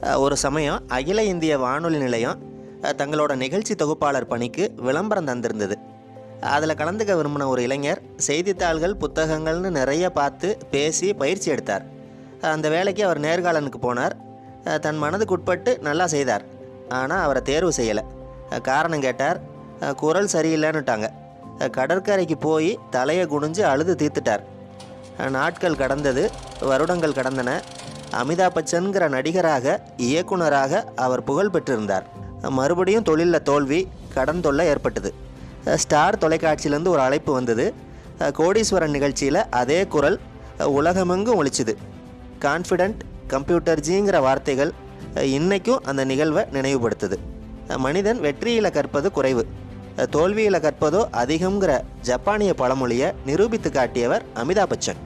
ஒரு சமயம் அகில இந்திய வானொலி நிலையம் தங்களோட நிகழ்ச்சி தொகுப்பாளர் பணிக்கு விளம்பரம் தந்திருந்தது. அதில் கலந்துக்க விரும்பின ஒரு இளைஞர் செய்தித்தாள்கள் புத்தகங்கள்னு நிறைய பார்த்து பேசி பயிற்சி எடுத்தார். அந்த வேலைக்கு அவர் நேர்காணலுக்கு போனார். தன் மனதுக்கு உட்பட்டு நல்லா செய்தார். ஆனால் அவரை தேர்வு செய்யலை. காரணம் கேட்டார். குரல் சரியில்லைன்னுட்டாங்க. கடற்கரைக்கு போய் தலையை குனிஞ்சு அழுது தீர்த்துட்டார். நாட்கள் கடந்தது, வருடங்கள் கடந்தன. அமிதாப் பச்சன்கிற நடிகராக, இயக்குனராக அவர் புகழ் பெற்றிருந்தார். மறுபடியும் தொழிலில் தோல்வி, கடன் தொல்லை ஏற்பட்டது. ஸ்டார் தொலைக்காட்சியிலேருந்து ஒரு அழைப்பு வந்தது. கோடீஸ்வரன் நிகழ்ச்சியில் அதே குரல் உலகமெங்கும் ஒலிச்சுது. கான்ஃபிடென்ட் கம்ப்யூட்டர் வார்த்தைகள் இன்றைக்கும் அந்த நிகழ்வை நினைவுபடுத்துது. மனிதன் வெற்றியில் கற்பது குறைவு, தோல்வியில் கற்பதோ அதிகங்கிற ஜப்பானிய பழமொழியை நிரூபித்து காட்டியவர் அமிதாப் பச்சன்.